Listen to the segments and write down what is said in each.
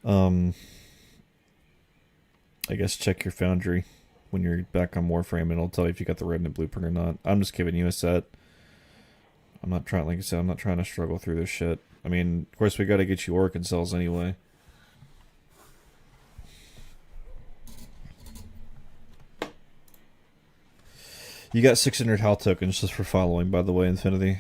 I guess check your foundry when you're back on Warframe, and it'll tell you if you got the rednet blueprint or not. I'm just giving you a set. I'm not trying, like I said, I'm not trying to struggle through this shit. I mean, of course, we got to get you Orc and cells anyway. You got 600 HAL tokens just for following, by the way, Infinity.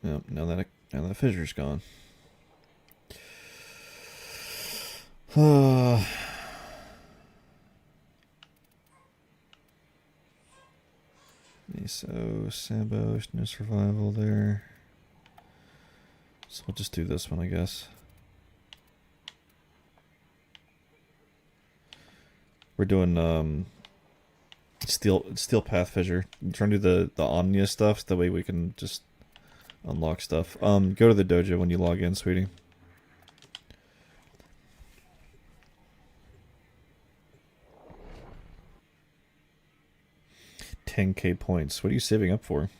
Yep, now that fissure's gone. So, Sambo, no survival there. So we'll just do this one, I guess. We're doing steel path fissure. I'm trying to do the Omnia stuff, so that way we can just unlock stuff. Go to the dojo when you log in, sweetie. $10K points. What are you saving up for?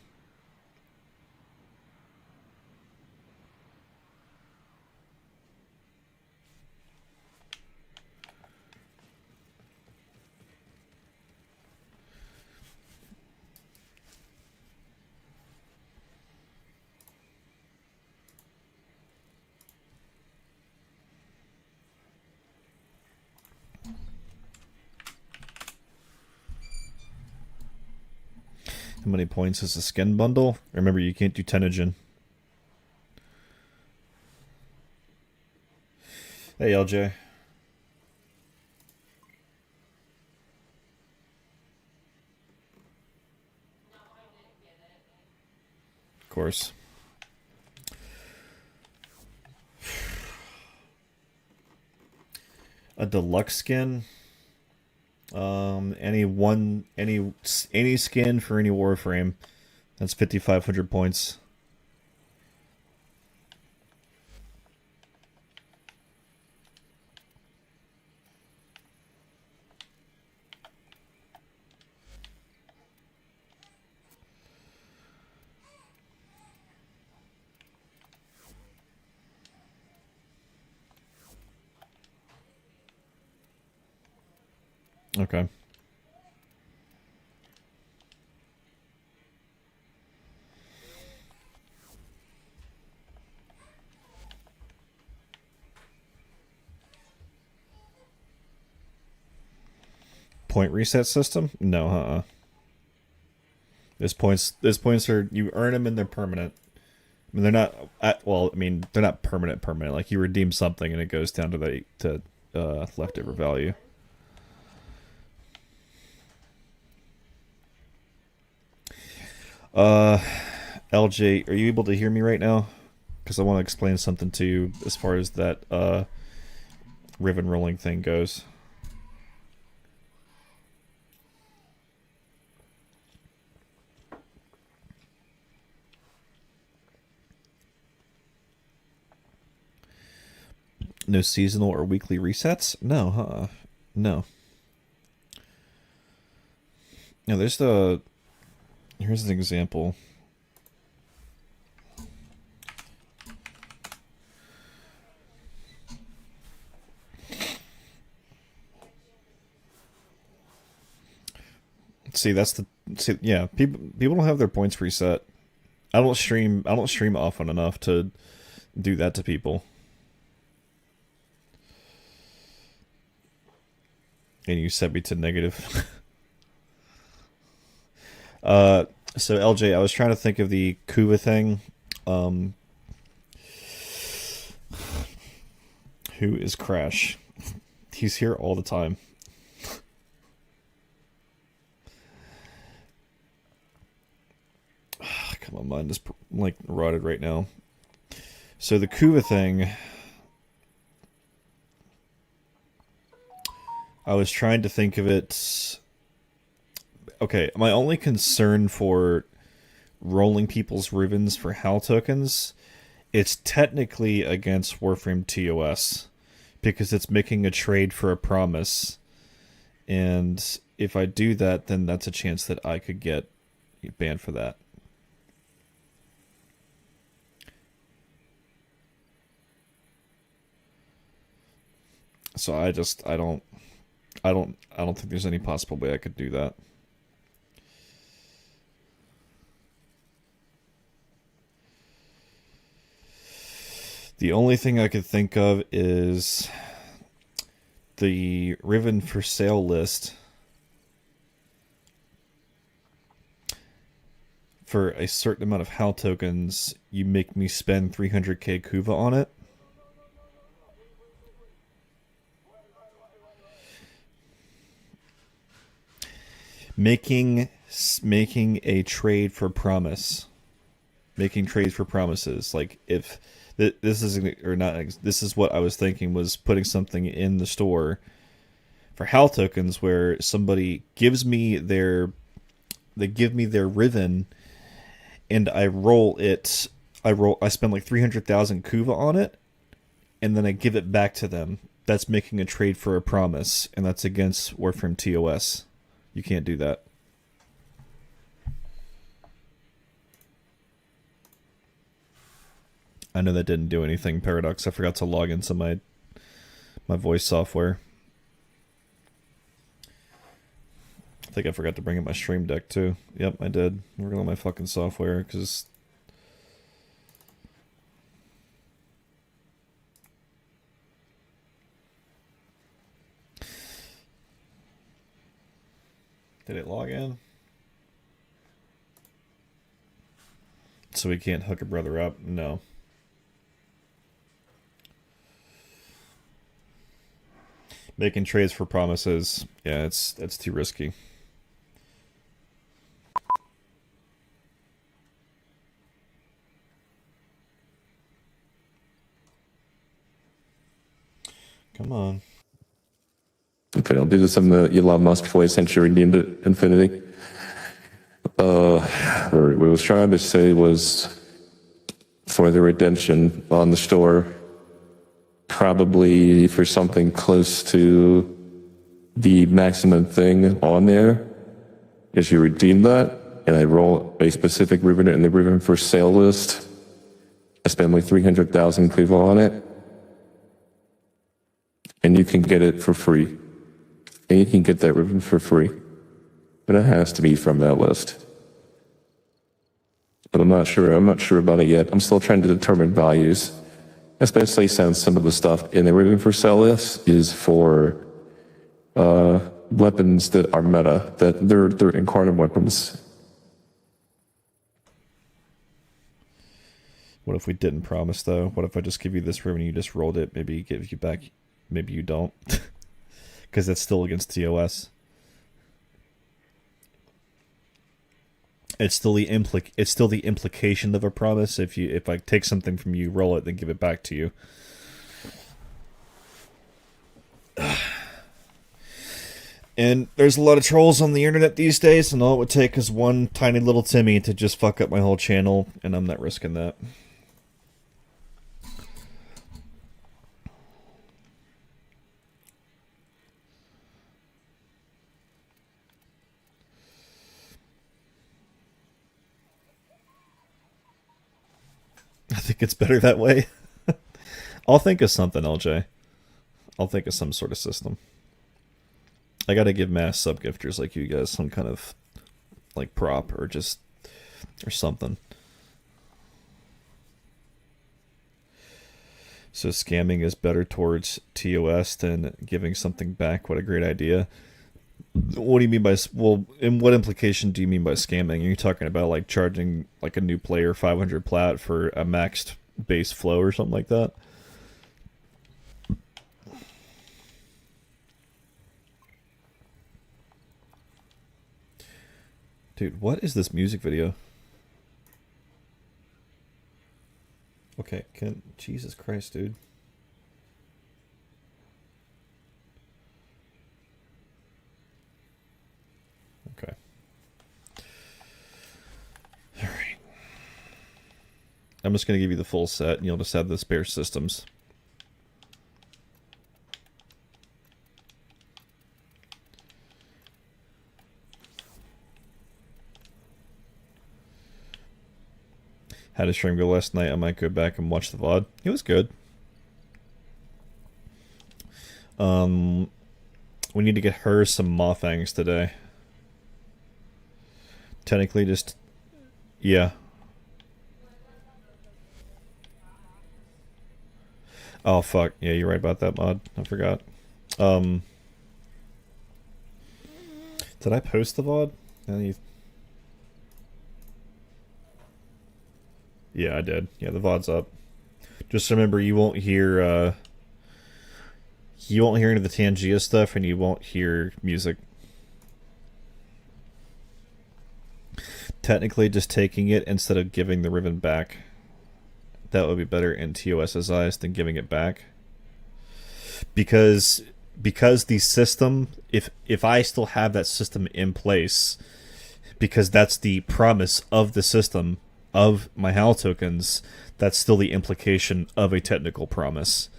How many points is the skin bundle? Remember, you can't do Tenogen. Hey, LJ. Of course. A deluxe skin? Any skin for any Warframe. That's 5,500 points. Okay. Point reset system? No, These points are, you earn them and they're permanent. I mean, they're not they're not permanent. Like, you redeem something and it goes down to the leftover value. LJ, are you able to hear me right now? Because I want to explain something to you as far as that ribbon rolling thing goes. No seasonal or weekly resets? No, No. No, there's the... Here's an example. See, that's the... See, yeah, people don't have their points reset. I don't stream often enough to do that to people. And you set me to negative. So LJ, I was trying to think of the Kuva thing. Who is Crash? He's here all the time. God, my mind is like rotted right now. So the Kuva thing, I was trying to think of it. Okay, my only concern for rolling people's ribbons for HAL tokens, it's technically against Warframe TOS because it's making a trade for a promise. And if I do that, then that's a chance that I could get banned for that. So I don't think there's any possible way I could do that. The only thing I could think of is the Riven for sale list for a certain amount of HAL tokens. You make me spend 300k Kuva on it. Making a trade for promise. Making trades for promises. Like if this is or not, this is what I was thinking, was putting something in the store for HAL tokens where somebody gives me their Riven and I roll it. I spend like 300,000 Kuva on it and then I give it back to them. That's making a trade for a promise, and that's against Warframe TOS. You can't do that. I know that didn't do anything, Paradox. I forgot to log into my voice software. I think I forgot to bring up my stream deck too. Yep, I did. I'm working on my fucking software because did it log in? So we can't hook a brother up? No. Making trades for promises, yeah, that's too risky. Come on. Okay, I'll do this in the Elon Musk voice since you redeemed it, Infinity. What we was trying to say was for the redemption on the store, probably for something close to the maximum thing on there, is you redeem that, and I roll a specific ribbon in the ribbon for sale list. I spend like 300,000 Kuva on it, and you can get it for free. And you can get that ribbon for free. But it has to be from that list. But I'm not sure about it yet. I'm still trying to determine values. Especially since some of the stuff in the ribbon for sale list is for weapons that are meta, that they're incarnate weapons. What if we didn't promise though? What if I just give you this ribbon and you just rolled it? Maybe it gives you back, maybe you don't. Because that's still against TOS. It's still the implication of a promise. If I take something from you, roll it, then give it back to you. And there's a lot of trolls on the internet these days, and all it would take is one tiny little Timmy to just fuck up my whole channel, and I'm not risking that. I think it's better that way. I'll think of something, LJ. I'll think of some sort of system. I gotta give mass sub-gifters like you guys some kind of like prop or something. So scamming is better towards TOS than giving something back. What a great idea. What do you mean by, well, in what implication do you mean by scamming? Are you talking about like charging like a new player 500 plat for a maxed base flow or something like that? Dude, what is this music video? Okay, Jesus Christ, dude. Okay. All right. I'm just going to give you the full set, and you'll just have the spare systems. Had a stream go last night. I might go back and watch the VOD. It was good. We need to get her some Mothangs today. Technically, just... Yeah. Oh, fuck. Yeah, you're right about that mod. I forgot. Did I post the VOD? Yeah, I did. Yeah, the VOD's up. Just remember, you won't hear any of the Tangia stuff, and you won't hear music. Technically, just taking it instead of giving the ribbon back. That would be better in TOS's eyes than giving it back. Because the system, if I still have that system in place, because that's the promise of the system, of my HAL tokens, that's still the implication of a technical promise,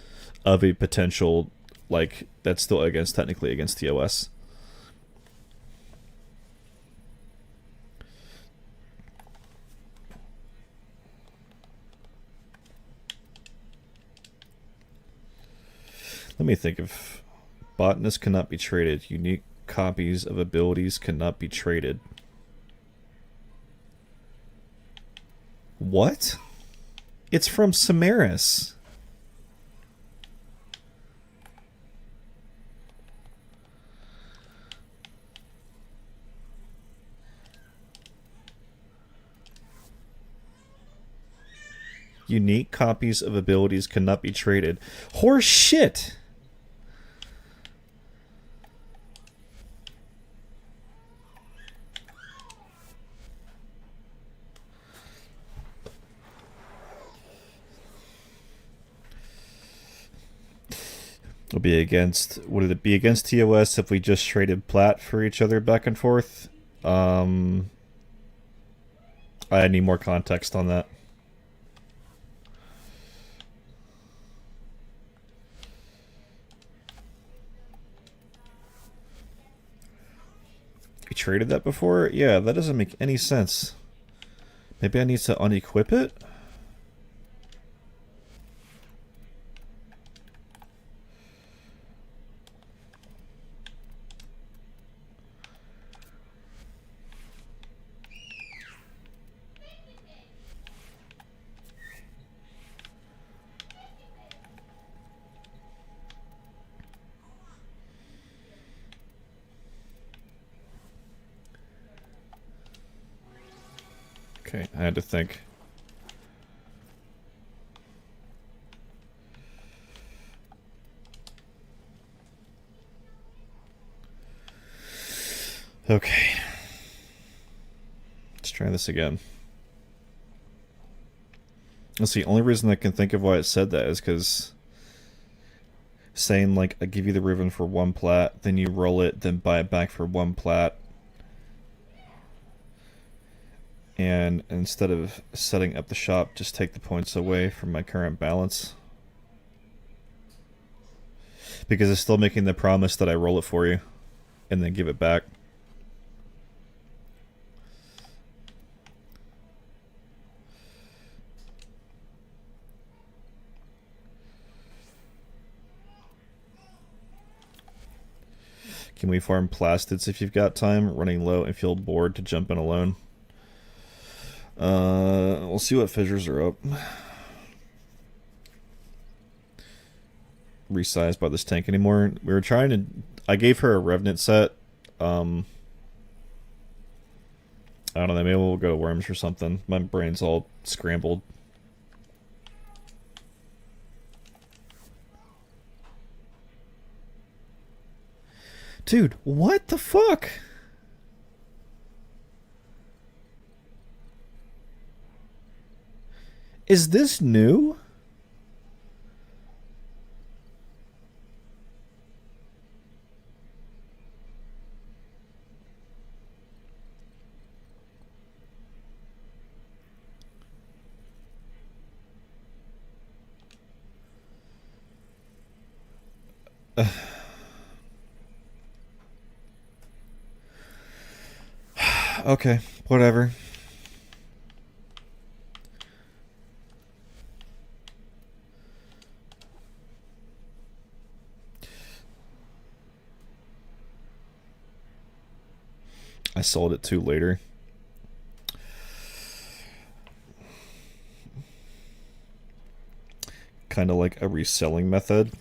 of a potential, like, that's still technically against TOS. Let me think. If botanists cannot be traded, unique copies of abilities cannot be traded. What? It's from Samaris. Unique copies of abilities cannot be traded. Horse shit! It'll be against... Would it be against TOS if we just traded plat for each other back and forth? I need more context on that. We traded that before? Yeah, that doesn't make any sense. Maybe I need to unequip it? Okay, I had to think. Okay. Let's try this again. That's the only reason I can think of why it said that is because saying, like, I give you the ribbon for 1 plat, then you roll it, then buy it back for 1 plat. And instead of setting up the shop, just take the points away from my current balance. Because it's still making the promise that I roll it for you and then give it back. Can we farm plastids if you've got time? Running low and feel bored to jump in alone. We'll see what fissures are up. Resized by this tank anymore. We were trying to... I gave her a Revenant set. I don't know, maybe we'll go to Worms or something. My brain's all scrambled. Dude, what the fuck? Is this new? Okay, whatever. I sold it too later. Kind of like a reselling method.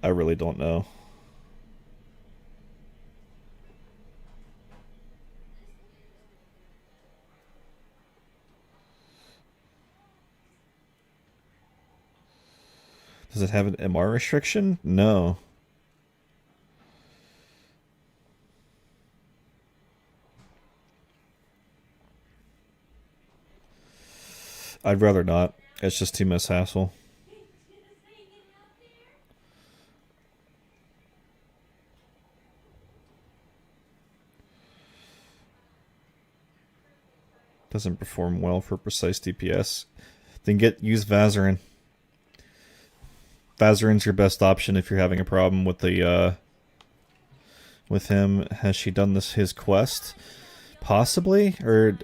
I really don't know. Does it have an MR restriction? No. I'd rather not. It's just too much hassle. Doesn't perform well for precise DPS. Then use Vazarin. Vazarin's your best option if you're having a problem with the with him. Has she done his quest? Possibly? Or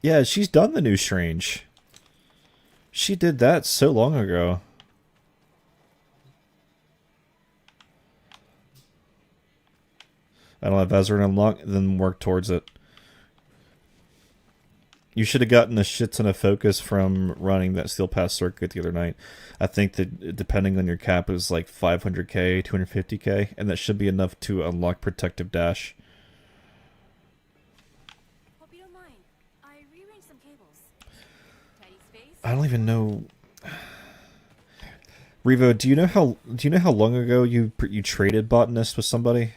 yeah, she's done the new Strange. She did that so long ago. I don't have Vazarin unlocked, then work towards it. You should have gotten a shit ton of focus from running that Steel Pass circuit the other night. I think that depending on your cap is like 500k, 250k, and that should be enough to unlock Protective Dash. Hope you don't mind. I rearranged some cables. Tidy space. I don't even know. Revo, do you know how long ago you traded Botanist with somebody?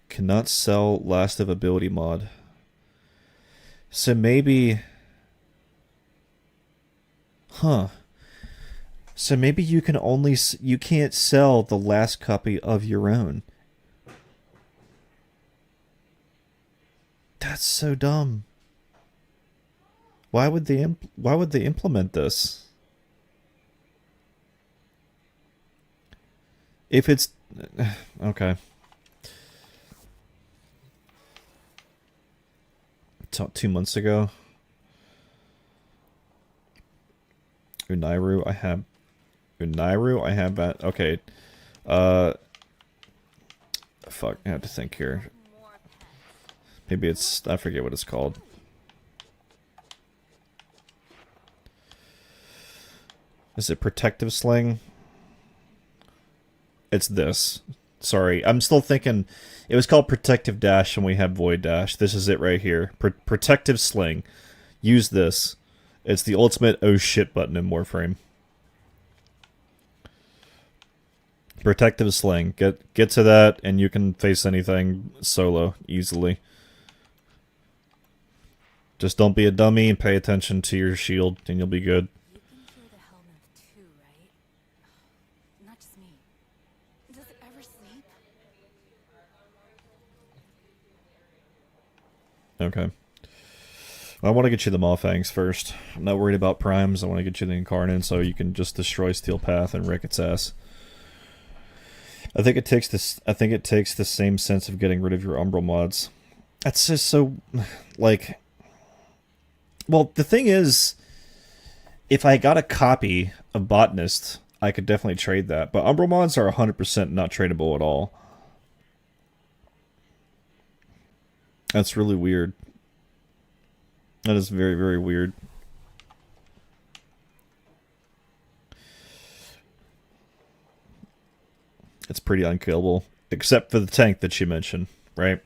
Cannot sell last of ability mod. So maybe... Huh. So maybe you can only... You can't sell the last copy of your own. That's so dumb. Why would they implement this? If it's... Okay. 2 months ago. Unairu, I have that. Okay. Fuck, I have to think here. Maybe it's, I forget what it's called. Is it Protective Sling? It's this. Sorry, I'm still thinking it was called Protective Dash and we had Void Dash. This is it right here. Protective Sling. Use this. It's the ultimate oh shit button in Warframe. Protective Sling. Get to that and you can face anything solo easily. Just don't be a dummy and pay attention to your shield and you'll be good. You can hear the Hellmouth too, right? Not just me. Does it ever sleep? Okay. I want to get you the Maw-Fangs first. I'm not worried about primes. I want to get you the Incarnate so you can just destroy Steel Path and wreck its ass. I think it takes the same sense of getting rid of your Umbral mods. That's just so like, well, the thing is, if I got a copy of Botanist, I could definitely trade that. But Umbral mods are 100% not tradable at all. That's really weird. That is very, very weird. It's pretty unkillable. Except for the tank that you mentioned, right?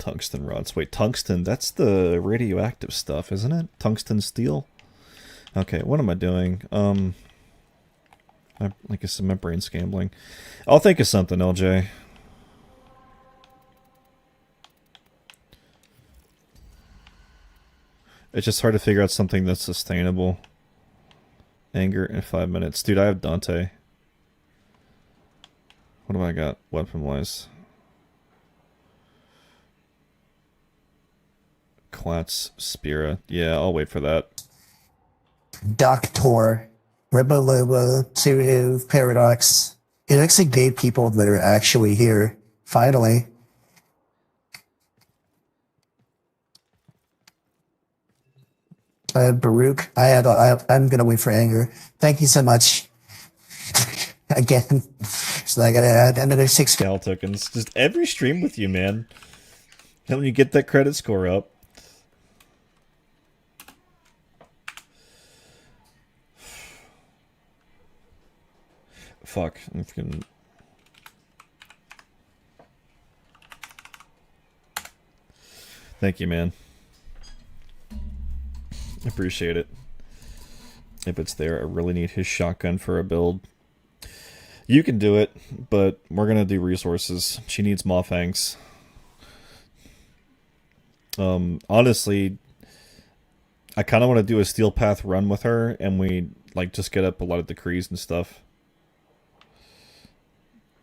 Tungsten rods. Wait, tungsten, that's the radioactive stuff, isn't it? Tungsten steel? Okay, what am I doing? Like I said, my brain's gambling. I'll think of something, LJ. It's just hard to figure out something that's sustainable. Anger in 5 minutes. Dude, I have Dante. What do I got weapon-wise? Quats, Spira. Yeah, I'll wait for that. Doctor, Ribaloba, Suru, Paradox. It actually gave people that are actually here. Finally. I had Baruch. I'm going to wait for Anger. Thank you so much. Again. So I got to add another 6. Cal tokens. Just every stream with you, man. And when you get that credit score up. Fuck. I'm freaking... Thank you, man. Appreciate it. If it's there, I really need his shotgun for a build. You can do it, but we're gonna do resources. She needs Moffangs. Honestly, I kind of want to do a Steel Path run with her, and we like just get up a lot of decrees and stuff.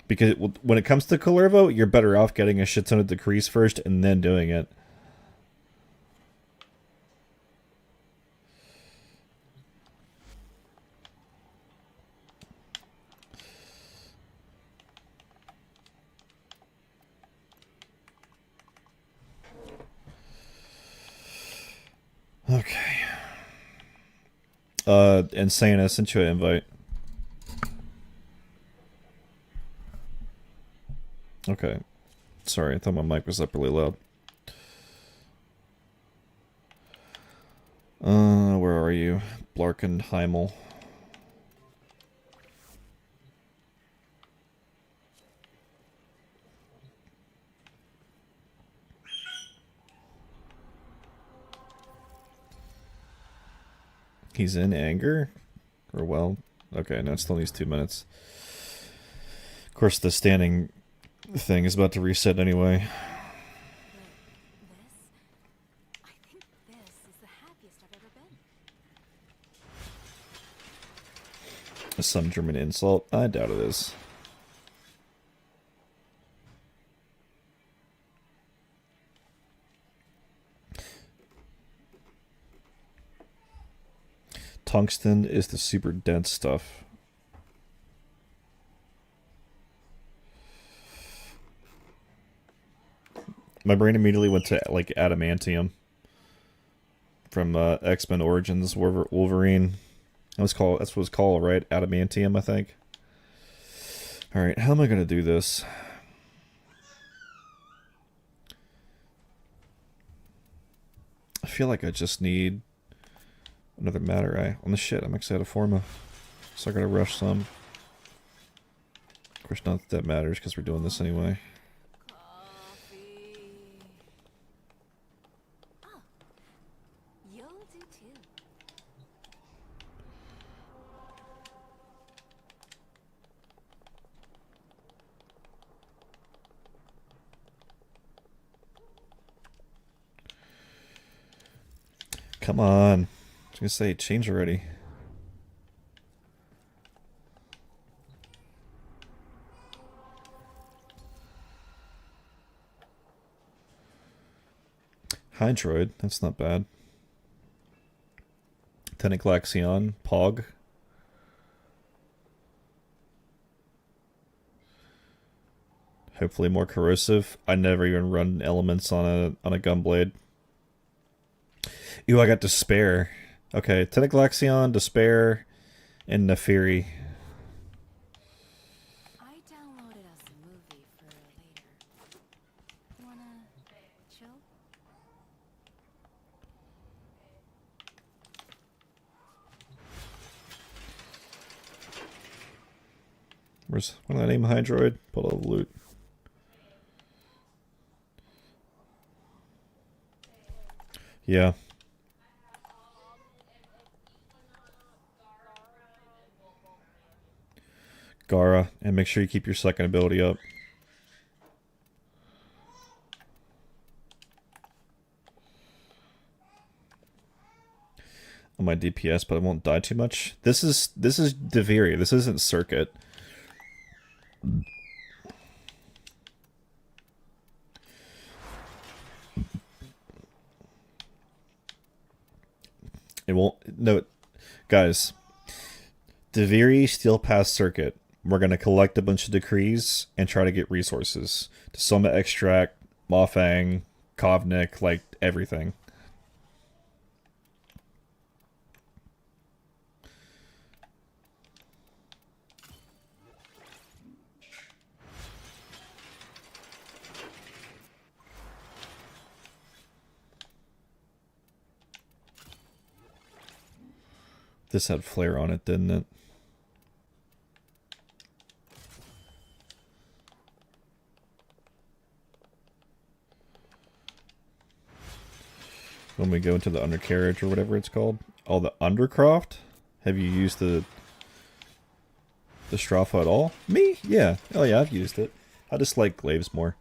Because when it comes to Kalervo, you're better off getting a shit ton of decrees first and then doing it. Okay. Insane, I sent you an invite. Okay. Sorry, I thought my mic was up really loud. Where are you? Blarkenheimel. He's in anger? Or well, okay, no, it still needs 2 minutes. Of course, the standing thing is about to reset anyway. Wait, this? I think this is the happiest I've ever been. Some German insult? I doubt it is. Tungsten is the super dense stuff. My brain immediately went to like adamantium from X-Men Origins Wolverine. That's what it was called, right? Adamantium, I think. All right, how am I gonna do this? I feel like I just need another matter eye. On the shit, I'm excited for me. So I gotta rush some. Of course, not that matters because we're doing this anyway. Coffee. Oh, you'll do too. Come on. I was gonna say, change already. Hydroid, that's not bad. Teniclaxion, Pog. Hopefully more corrosive. I never even run elements on a gunblade. Ew, I got Despair. Okay, Teniclaxion, Despair, and Neferi. I downloaded us a movie for later. Wanna chill? Where's one of that name Hydroid? Pull out the loot. Yeah. Gara, and make sure you keep your second ability up. On my DPS, but I won't die too much. This is Deviri. This isn't Circuit. It won't. No, guys. Deviri Steel Pass Circuit. We're gonna collect a bunch of decrees and try to get resources to summon Extract, Mofang, Kovnik, like everything. This had flare on it, didn't it? When we go into the undercarriage or whatever it's called. Oh, the Undercroft? Have you used the Strafa at all? Me? Yeah. Oh yeah, I've used it. I just like glaives more.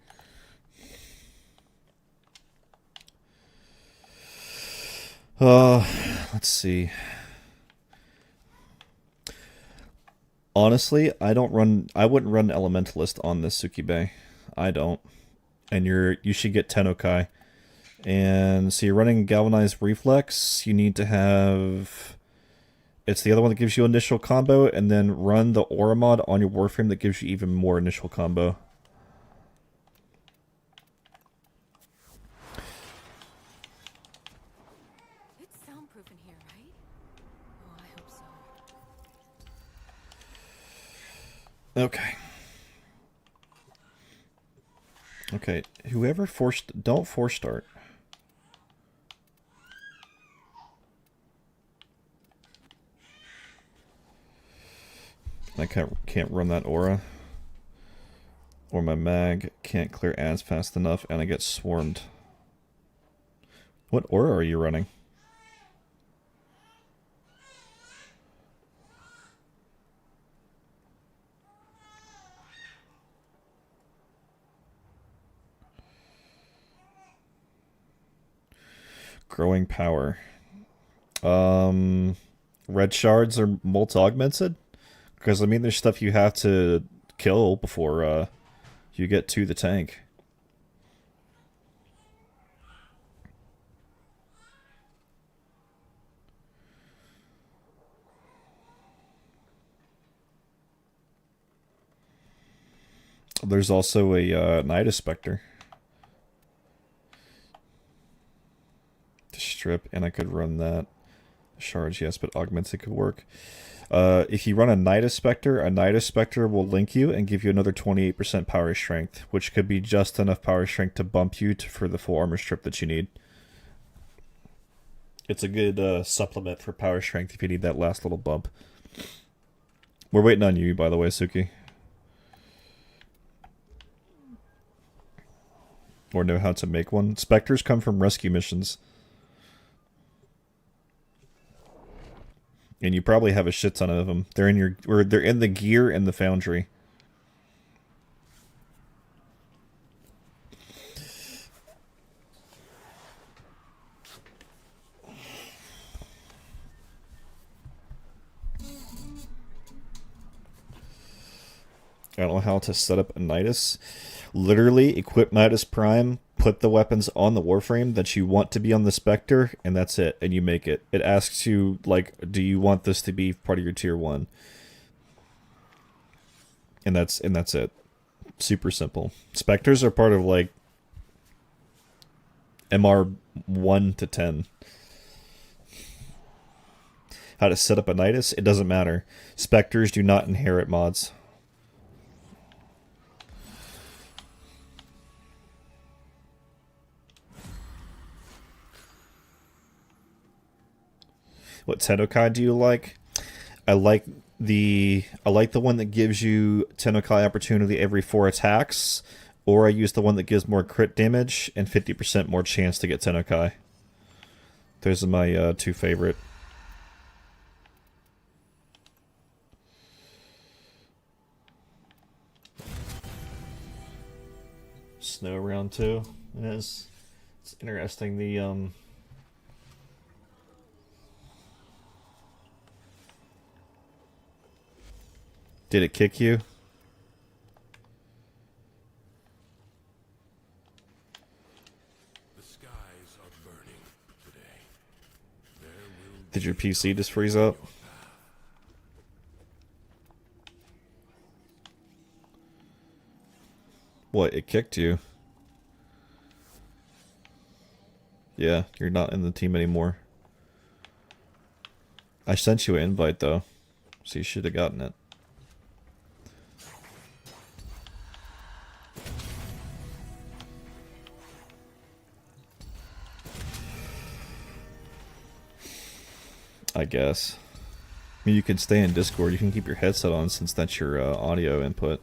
Let's see. Honestly, I wouldn't run Elementalist on this Sukibe. I don't. And you should get Tennokai. And so you're running Galvanized Reflex. You need to have... It's the other one that gives you initial combo, and then run the Aura mod on your Warframe that gives you even more initial combo. It's soundproof in here, right? Oh, I hope so. Okay. Okay, whoever don't force start. I can't run that aura. Or my mag can't clear ads fast enough and I get swarmed. What aura are you running? Growing power. Red shards are multi-augmented? Because, I mean, there's stuff you have to kill before you get to the tank. There's also a Nidus Spectre. To strip, and I could run that. Shards, yes, but augmented could work. If you run a Nidus Spectre will link you and give you another 28% power strength, which could be just enough power strength to bump you for the full armor strip that you need. It's a good supplement for power strength if you need that last little bump. We're waiting on you, by the way, Suki. Or know how to make one. Spectres come from rescue missions. And you probably have a shit ton of them. They're in the gear in the foundry. I don't know how to set up a Nidus. Literally, equip Nidus Prime, put the weapons on the Warframe that you want to be on the Spectre, and that's it, and you make it. It asks you, like, do you want this to be part of your tier 1? And that's it. Super simple. Spectres are part of, like, MR 1 to 10. How to set up a Nidus? It doesn't matter. Spectres do not inherit mods. What Tennokai do you like? I like the one that gives you Tennokai opportunity every 4 attacks, or I use the one that gives more crit damage and 50% more chance to get Tennokai. Those are my two favorite. Snow round 2. It is. It's interesting. The Did it kick you? The skies are burning today. There will Did your PC just freeze up? What, it kicked you? Yeah, you're not in the team anymore. I sent you an invite though, so you should have gotten it. I guess. I mean, you can stay in Discord. You can keep your headset on since that's your audio input.